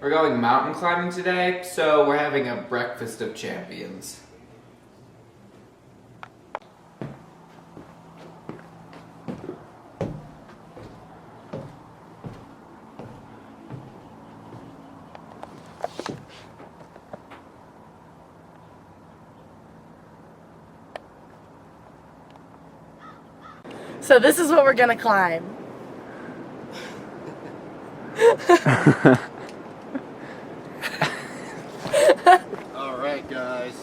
We're going mountain climbing today, so we're having a breakfast of champions. So this is what we're gonna climb. Alright guys,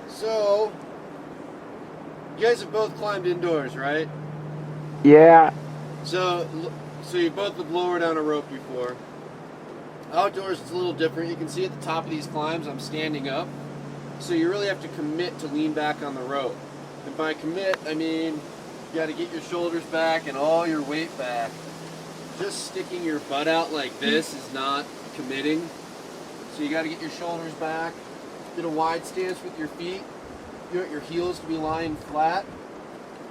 so you guys have both climbed indoors, right? Yeah. So you both have lowered down a rope before. Outdoors it's a little different. You can see at the top of these climbs I'm standing up, so you really have to commit to lean back on the rope. And by commit I mean you got to get your shoulders back and all your weight back. Just sticking your butt out like this is not committing. So you got to get your shoulders back, get a wide stance with your feet. You want your heels to be lying flat,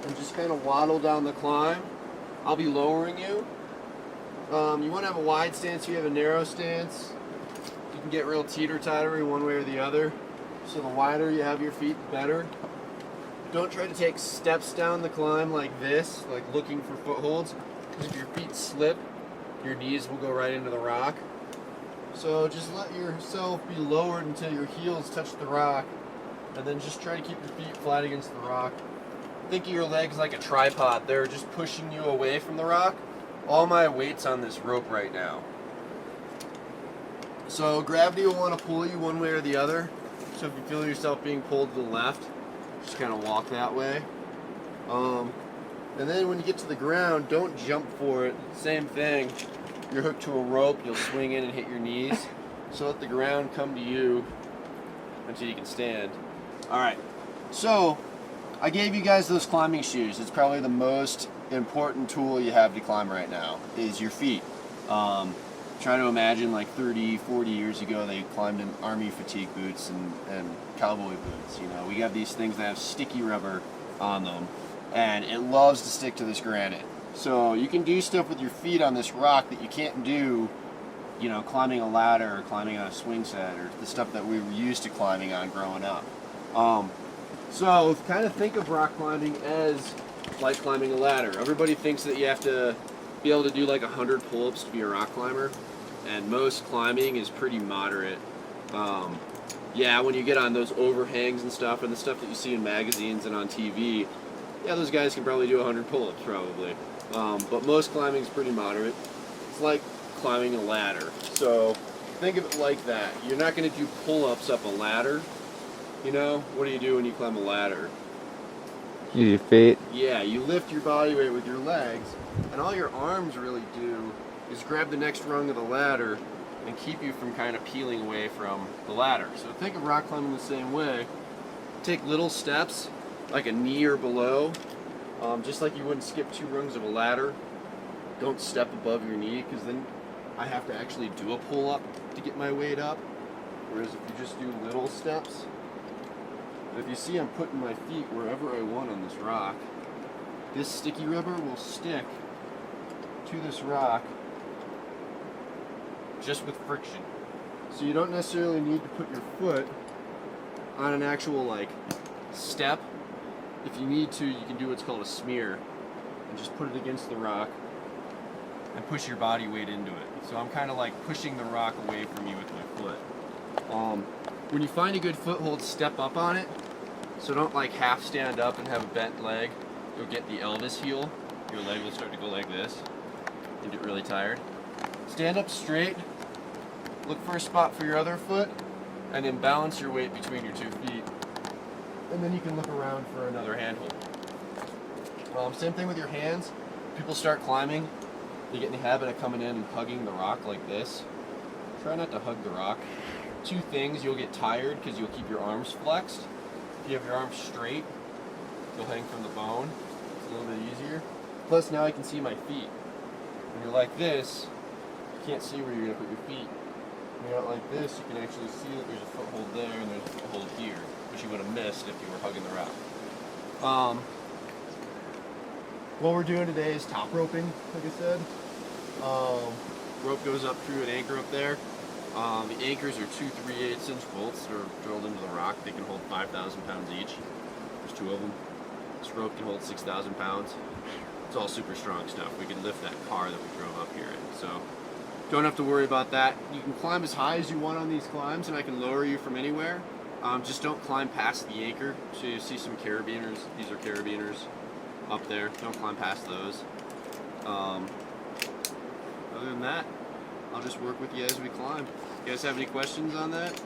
and just kind of waddle down the climb. I'll be lowering you. You want to have a wide stance, you have a narrow stance. You can get real teeter-tottery one way or the other. So the wider you have your feet, the better. Don't try to take steps down the climb like this, like looking for footholds, because if your feet slip, your knees will go right into the rock. So just let yourself be lowered until your heels touch the rock, and then just try to keep your feet flat against the rock. Think of your legs like a tripod. They're just pushing you away from the rock. All my weight's on this rope right now. So gravity will want to pull you one way or the other. So if you feel yourself being pulled to the left, just kind of walk that way. And then when you get to the ground, don't jump for it. Same thing. You're hooked to a rope, you'll swing in and hit your knees. So let the ground come to you until you can stand. Alright, so I gave you guys those climbing shoes. It's probably the most important tool you have to climb right now, is your feet. Try to imagine like 30, 40 years ago they climbed in army fatigue boots and cowboy boots. You know, we have these things that have sticky rubber on them, and it loves to stick to this granite. So you can do stuff with your feet on this rock that you can't do, you know, climbing a ladder or climbing on a swing set or the stuff that we were used to climbing on growing up. So kind of think of rock climbing as like climbing a ladder. Everybody thinks that you have to be able to do like 100 pull-ups to be a rock climber, and most climbing is pretty moderate. Yeah, when you get on those overhangs and stuff, and the stuff that you see in magazines and on TV, yeah, those guys can probably do 100 pull-ups probably. But most climbing is pretty moderate. It's like climbing a ladder. So think of it like that. You're not going to do pull-ups up a ladder. You know, what do you do when you climb a ladder? Use your feet. Yeah, you lift your body weight with your legs, and all your arms really do is grab the next rung of the ladder and keep you from kind of peeling away from the ladder. So think of rock climbing the same way. Take little steps, like a knee or below, just like you wouldn't skip 2 rungs of a ladder. Don't step above your knee, because then I have to actually do a pull-up to get my weight up. Whereas if you just do little steps, if you see I'm putting my feet wherever I want on this rock, this sticky rubber will stick to this rock just with friction. So you don't necessarily need to put your foot on an actual like step. If you need to, you can do what's called a smear and just put it against the rock and push your body weight into it. So I'm kind of like pushing the rock away from you with my foot. When you find a good foothold, step up on it. So don't like half stand up and have a bent leg. You'll get the Elvis heel. Your leg will start to go like this and get really tired. Stand up straight, look for a spot for your other foot, and then balance your weight between your 2 feet. And then you can look around for another handhold. Same thing with your hands. People start climbing, they get in the habit of coming in and hugging the rock like this. Try not to hug the rock. 2 things, you'll get tired because you'll keep your arms flexed. If you have your arms straight, you'll hang from the bone. It's a little bit easier. Plus now I can see my feet. When you're like this, you can't see where you're going to put your feet. When you're out like this, you can actually see that there's a foothold there and there's a foothold here, which you would have missed if you were hugging the rock. What we're doing today is top roping, like I said. rope goes up through an anchor up there. The anchors are 2 3/8-inch bolts that are drilled into the rock. They can hold 5,000 pounds each. There's 2 of them. This rope can hold 6,000 pounds. It's all super strong stuff. We can lift that car that we drove up here in. So don't have to worry about that. You can climb as high as you want on these climbs, and I can lower you from anywhere. Just don't climb past the anchor. So you see some carabiners. These are carabiners up there. Don't climb past those. Other than that, I'll just work with you as we climb. You guys have any questions on that?